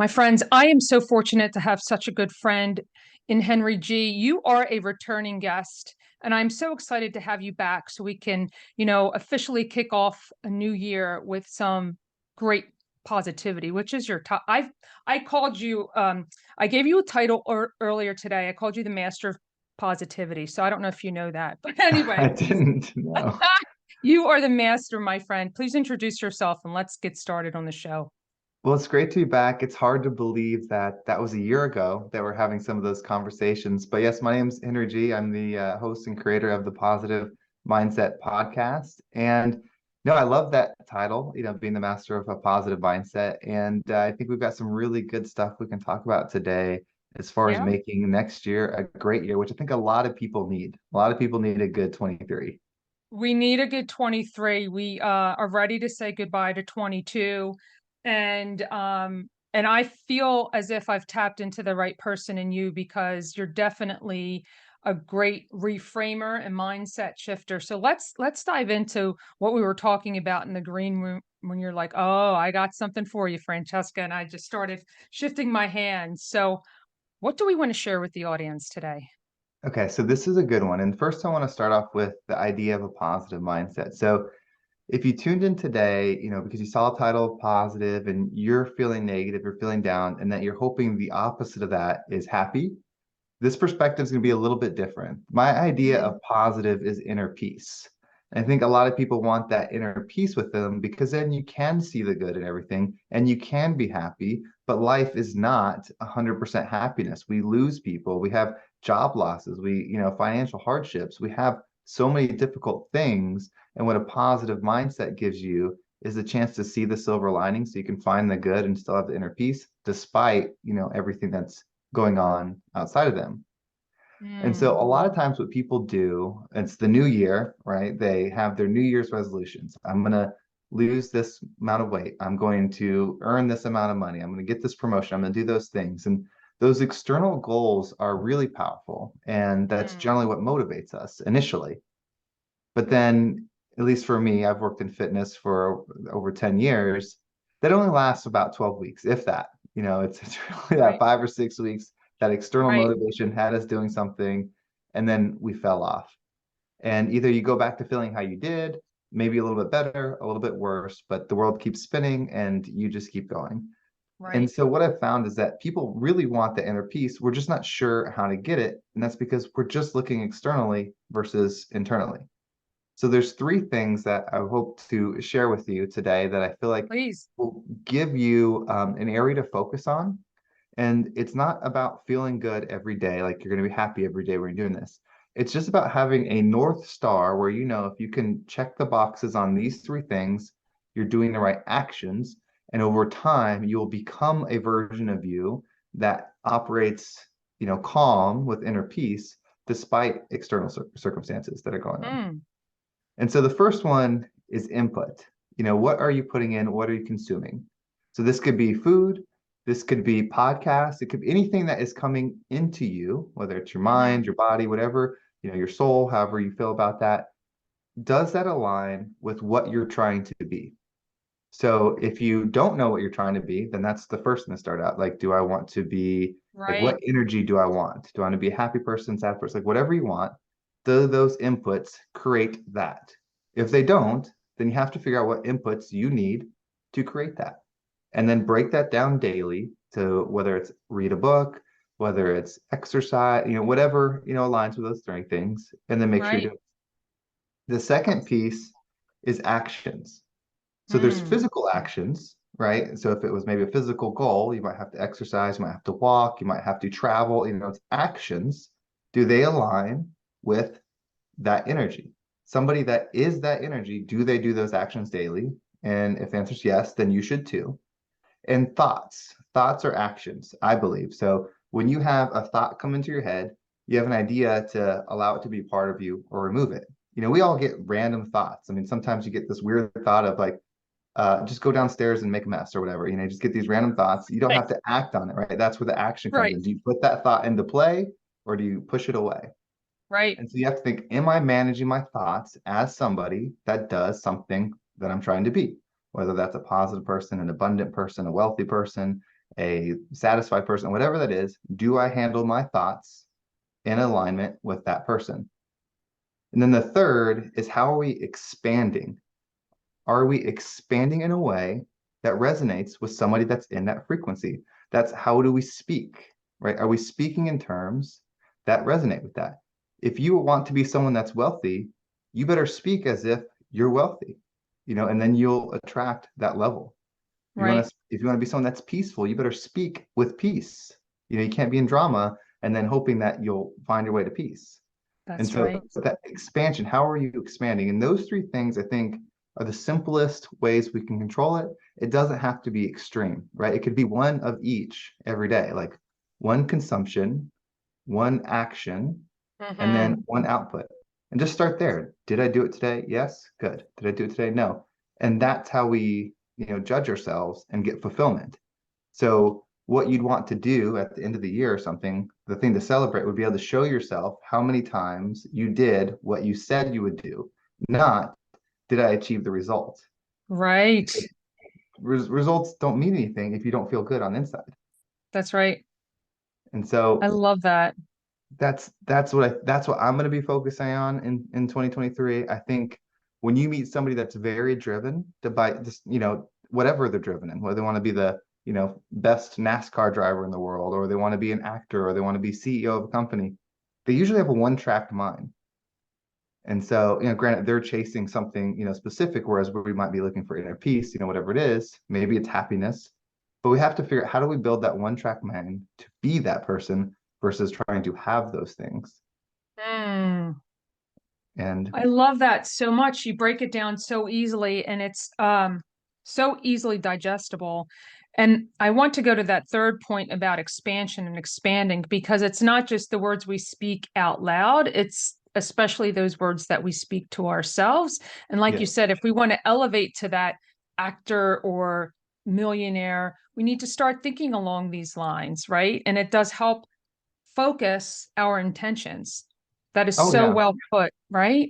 My friends, I am so fortunate to have such a good friend in Henry G. You are a returning guest, and I'm so excited to have you back so we can, officially kick off a new year with some great positivity, which is your top. I called you, I gave you a title earlier today. I called you the master of positivity. So I don't know if you know that, but I anyway, didn't know. you are the master, my friend. Please introduce yourself and let's get started on the show. Well, it's great to be back. It's hard to believe that that was a year ago that we're having some of those conversations. But yes, my name's Henry G. I'm the host and creator of the Positive Mindset podcast. And no, I love that title, being the master of a positive mindset. And I think we've got some really good stuff we can talk about today as far as Yeah. making next year a great year, which I think a lot of people need. A lot of people need a good 23. We need a good 23. We are ready to say goodbye to 22. And I feel as if I've tapped into the right person in you because you're definitely a great reframer and mindset shifter. So let's dive into what we were talking about in the green room when you're like, "Oh, I got something for you, Francesca." And I just started shifting my hands. So what do we want to share with the audience today? Okay, so this is a good one. And first, I want to start off with the idea of a positive mindset. So, if you tuned in today, because you saw a title of positive and you're feeling negative, you're feeling down, and that you're hoping the opposite of that is happy, this perspective is going to be a little bit different. My idea Mm, of positive is inner peace. And I think a lot of people want that inner peace with them because then you can see the good in everything and you can be happy. But life is not 100% happiness. We lose people. We have job losses. Financial hardships. We have so many difficult things. And what a positive mindset gives you is a chance to see the silver lining so you can find the good and still have the inner peace despite, everything that's going on outside of them. And so mm, a lot of times what people do, it's the new year, right? They have their New Year's resolutions. I'm going to lose this amount of weight. I'm going to earn this amount of money. I'm going to get this promotion. I'm going to do those things. And those external goals are really powerful. And that's mm. generally what motivates us initially. But then, at least for me, I've worked in fitness for over 10 years. That only lasts about 12 weeks, if that. It's really that Right, 5 or 6 weeks, that external right. motivation had us doing something, and then we fell off. And either you go back to feeling how you did, maybe a little bit better, a little bit worse, but the world keeps spinning and you just keep going. And Right. so what I've found is that people really want the inner peace. We're just not sure how to get it. And that's because we're just looking externally versus internally. So there's three things that I hope to share with you today that I feel like Please. will give you an area to focus on. And it's not about feeling good every day, like you're going to be happy every day when you're doing this. It's just about having a North Star where if you can check the boxes on these three things, you're doing the right actions. And over time, you will become a version of you that operates, calm with inner peace despite external circumstances that are going on. Mm, And so the first one is input. What are you putting in? What are you consuming? So this could be food, this could be podcasts, it could be anything that is coming into you, whether it's your hmm. mind, your body, whatever, your soul, however you feel about that. Does that align with what you're trying to be? So if you don't know what you're trying to be, then that's the first thing to start out. Like, do I want to be like Right. what energy do I want? Do I want to be a happy person, sad person, like whatever you want? Do those inputs create that? If they don't, then you have to figure out what inputs you need to create that. And then break that down daily to whether it's read a book, whether it's exercise, whatever, aligns with those three things, and then make sure you Right. do it. The second piece is actions. So there's Mm, physical actions, right? So if it was maybe a physical goal, you might have to exercise, you might have to walk, you might have to travel, it's actions. Do they align with that energy? Somebody that is that energy, do they do those actions daily? And if the answer is yes, then you should too. And thoughts are actions, I believe. So when you have a thought come into your head, you have an idea to allow it to be part of you or remove it. We all get random thoughts. I mean, sometimes you get this weird thought of like, just go downstairs and make a mess or whatever. Just get these random thoughts. You don't right. have to act on it, right? That's where the action comes Right. in. Do you put that thought into play or do you push it away? Right. And so you have to think, am I managing my thoughts as somebody that does something that I'm trying to be? Whether that's a positive person, an abundant person, a wealthy person, a satisfied person, whatever that is, do I handle my thoughts in alignment with that person? And then the third is, how are we expanding? Are we expanding in a way that resonates with somebody that's in that frequency? That's how do we speak, right? Are we speaking in terms that resonate with that? If you want to be someone that's wealthy, you better speak as if you're wealthy, and then you'll attract that level. Right. If you want to be someone that's peaceful, you better speak with peace. You can't be in drama and then hoping that you'll find your way to peace. And That's so right. that expansion, how are you expanding? And those three things, I think, are the simplest ways we can control it. It doesn't have to be extreme, right? It could be one of each every day, like one consumption, one action, and Hmm. then one output. And just start there. Did I do it today? Yes. Good. Did I do it today? No. And that's how we, judge ourselves and get fulfillment. So what you'd want to do at the end of the year or something, the thing to celebrate would be able to show yourself how many times you did what you said you would do, not did I achieve the result. Right. Results don't mean anything if you don't feel good on the inside. That's right. And I so love that. that's what I'm going to be focusing on in 2023. I think when you meet somebody that's very driven to buy just, whatever they're driven in, whether they want to be the, best NASCAR driver in the world, or they want to be an actor, or they want to be CEO of a company, they usually have a one-track mind. And so, granted, they're chasing something, specific, whereas we might be looking for inner peace, whatever it is, maybe it's happiness. But we have to figure out, how do we build that one-track mind to be that person versus trying to have those things. Mm. And I love that so much. You break it down so easily and it's so easily digestible. And I want to go to that third point about expansion and expanding, because it's not just the words we speak out loud, it's especially those words that we speak to ourselves. And like you yes, said, if we want to elevate to that actor or millionaire, we need to start thinking along these lines, right? And it does help focus our intentions. That is oh so yeah, well put, right?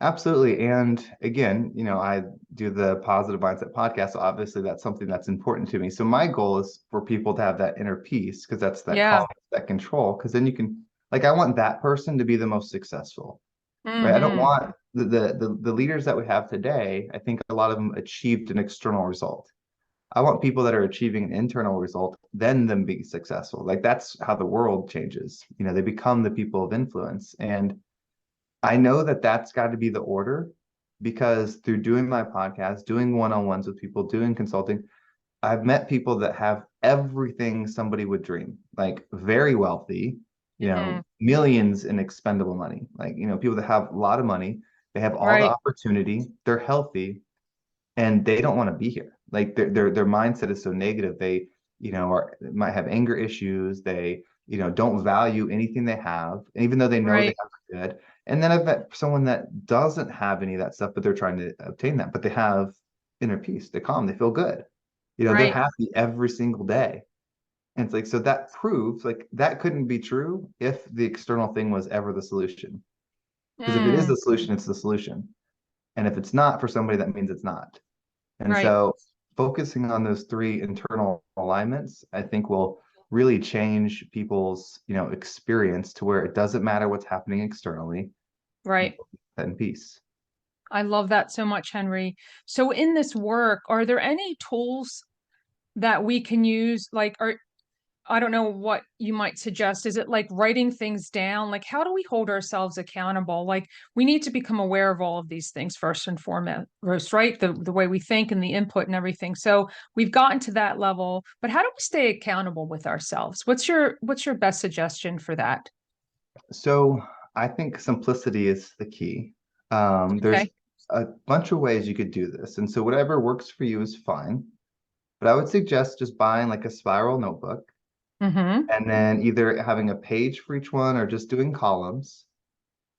absolutely. And again, I do the positive mindset podcast, so obviously that's something that's important to me. So my goal is for people to have that inner peace, because that's that Yeah. calm, that control, because then you can, like, I want that person to be the most successful, right? I don't Hmm. want the leaders that we have today. I think a lot of them achieved an external result. I want people that are achieving an internal result, then them being successful. Like, that's how the world changes. They become the people of influence. And I know that that's got to be the order, because through doing my podcast, doing one-on-ones with people, doing consulting, I've met people that have everything somebody would dream, like very wealthy, Hmm. millions in expendable money, like, people that have a lot of money, they have all the Right. opportunity, they're healthy, and they don't want to be here. Like, their mindset is so negative. They, might have anger issues. They, don't value anything they have, even though they know they Right. have it good. And then I've met someone that doesn't have any of that stuff, but they're trying to obtain that. But they have inner peace. They're calm. They feel good. They're Right. happy every single day. And it's like, so that proves, like, that couldn't be true if the external thing was ever the solution. Because if it is Mm. the solution, it's the solution. And if it's not for somebody, that means it's not. And Right. so focusing on those three internal alignments, I think, will really change people's, experience to where it doesn't matter what's happening externally, Right. and peace. I love that so much, Henry. So in this work, are there any tools that we can use? Like, are I don't know what you might suggest. Is it like writing things down? Like, how do we hold ourselves accountable? Like, we need to become aware of all of these things first and foremost, right? The way we think and the input and everything. So we've gotten to that level, but how do we stay accountable with ourselves? What's your best suggestion for that? So I think simplicity is the key. There's Okay. a bunch of ways you could do this. And so whatever works for you is fine. But I would suggest just buying like a spiral notebook, Mm-hmm. and then either having a page for each one or just doing columns,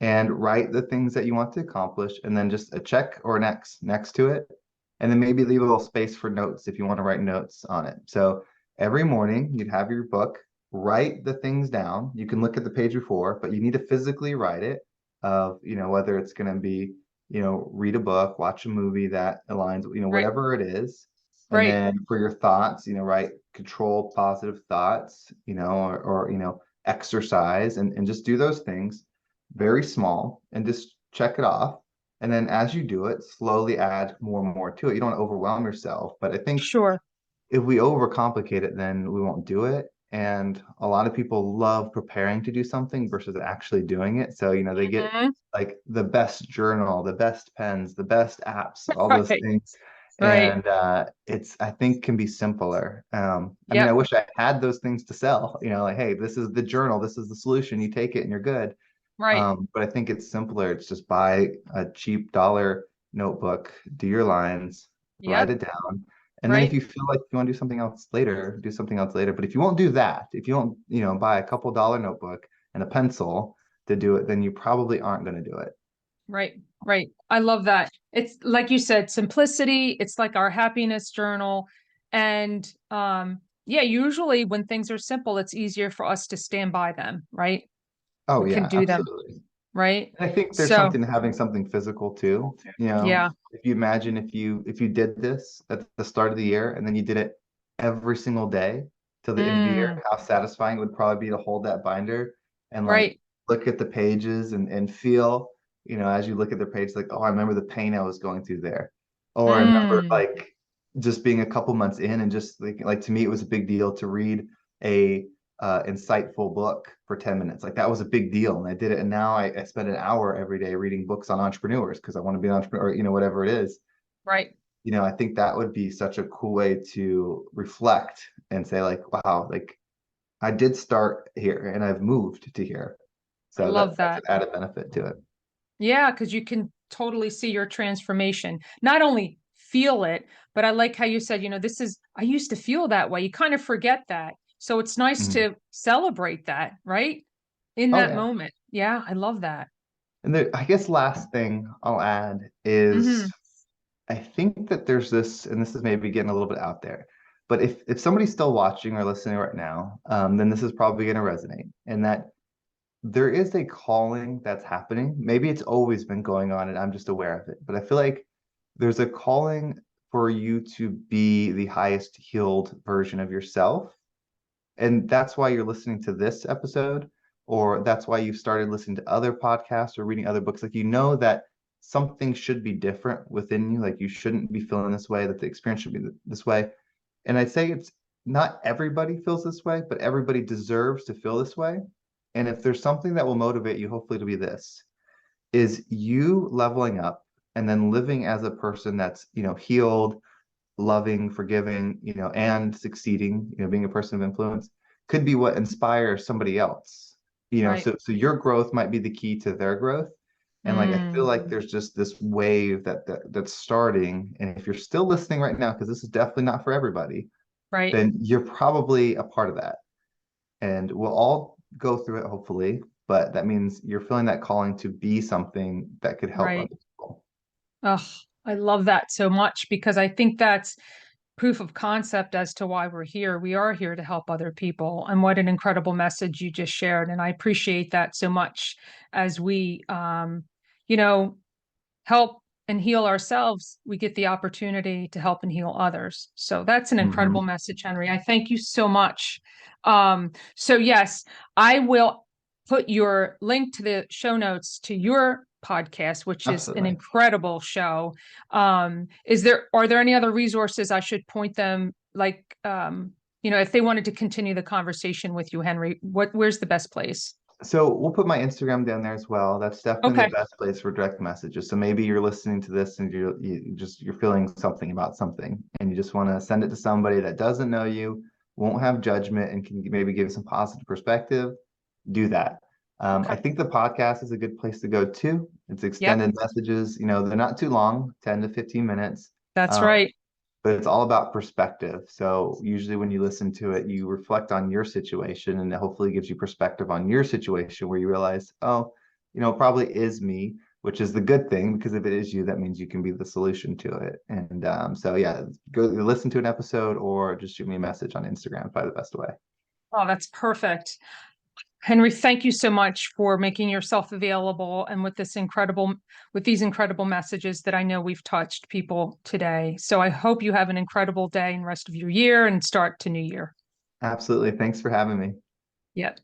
and write the things that you want to accomplish, and then just a check or an X next to it. And then maybe leave a little space for notes if you want to write notes on it. So every morning you'd have your book, write the things down. You can look at the page before, but you need to physically write it, of, whether it's going to be, read a book, watch a movie that aligns, Right. whatever it is. And Right. then for your thoughts, write control positive thoughts, or exercise, and just do those things very small and just check it off. And then as you do it, slowly add more and more to it. You don't want to overwhelm yourself. But I think Sure. if we overcomplicate it, then we won't do it. And a lot of people love preparing to do something versus actually doing it. So, they get Mhm. like the best journal, the best pens, the best apps, all those Right. things. Right. And I think, can be simpler. I mean, I Yep. wish I had those things to sell, like, hey, this is the journal, this is the solution, you take it and you're good. Right. But I think it's simpler. It's just buy a cheap dollar notebook, do your lines, write Yep. it down. And then if Right. you feel like you want to do something else later, do something else later. But if you won't do that, if you won't, buy a couple dollar notebook and a pencil to do it, then you probably aren't going to do it. Right. Right. I love that. It's like you said, simplicity. It's like our happiness journal. And yeah, usually when things are simple, it's easier for us to stand by them, right? Oh We can yeah, do them, absolutely. right? And I think there's So something to having something physical too. yeah. If you imagine, if you did this at the start of the year and then you did it every single day till the end of the year, Mm, how satisfying it would probably be to hold that binder and like right. look at the pages and feel, as you look at the page, like, oh, I remember the pain I was going through there. Or I remember Mm, like just being a couple months in and just like to me it was a big deal to read a insightful book for 10 minutes. Like that was a big deal. And I did it. And now I spend an hour every day reading books on entrepreneurs because I want to be an entrepreneur, whatever it is. right. I think that would be such a cool way to reflect and say, like, wow, like I did start here and I've moved to here. I So love that's an that. added benefit to it. Yeah, because you can totally see your transformation. Not only feel it, but I like how you said, I used to feel that way. You kind of forget that. So it's nice Mhm. to celebrate that, right? In Oh that yeah. moment. Yeah, I love that. And I guess last thing I'll add is Hmm. I think that there's this, and this is maybe getting a little bit out there, but if somebody's still watching or listening right now, then this is probably going to resonate. And that there is a calling that's happening. Maybe it's always been going on, and I'm just aware of it. But I feel like there's a calling for you to be the highest healed version of yourself, and that's why you're listening to this episode, or that's why you've started listening to other podcasts or reading other books. Like, that something should be different within you. Like, you shouldn't be feeling this way, that the experience should be this way. And I'd say it's not everybody feels this way, but everybody deserves to feel this way. And if there's something that will motivate you, hopefully to be this, is you leveling up and then living as a person that's, healed, loving, forgiving, and succeeding, being a person of influence could be what inspires somebody else. Right. So your growth might be the key to their growth. And like I feel Mm, like there's just this wave that's starting. And if you're still listening right now, because this is definitely not for everybody, right. then you're probably a part of that. And we'll all go through it, hopefully. But that means you're feeling that calling to be something that could help Right. other people. Oh, I love that so much because I think that's proof of concept as to why we're here. We are here to help other people. And what an incredible message you just shared. And I appreciate that so much as we, you know, help and heal ourselves, we get the opportunity to help and heal others. So that's an incredible Mhm. message, Henry. I thank you so much. So yes, I will put your link to the show notes to your podcast, which is an Absolutely. incredible show. Are there any other resources I should point them like if they wanted to continue the conversation with you, Henry, where's the best place? So we'll put my Instagram down there as well. That's definitely the Okay. best place for direct messages. So maybe you're listening to this and you're feeling something about something and you just want to send it to somebody that doesn't know you, won't have judgment, and can maybe give some positive perspective. Do that. I Okay. think the podcast is a good place to go too. It's Yep. extended messages. They're not too long, 10 to 15 minutes. That's Um, right. but it's all about perspective. So usually when you listen to it, you reflect on your situation and it hopefully gives you perspective on your situation where you realize, oh, it probably is me, which is the good thing because if it is you, that means you can be the solution to it. And so yeah, go listen to an episode or just shoot me a message on Instagram, probably the best way. Oh, that's perfect. Henry, thank you so much for making yourself available and with these incredible messages that I know we've touched people today. So I hope you have an incredible day and rest of your year and start to new year. Absolutely. Thanks for having me. Yeah.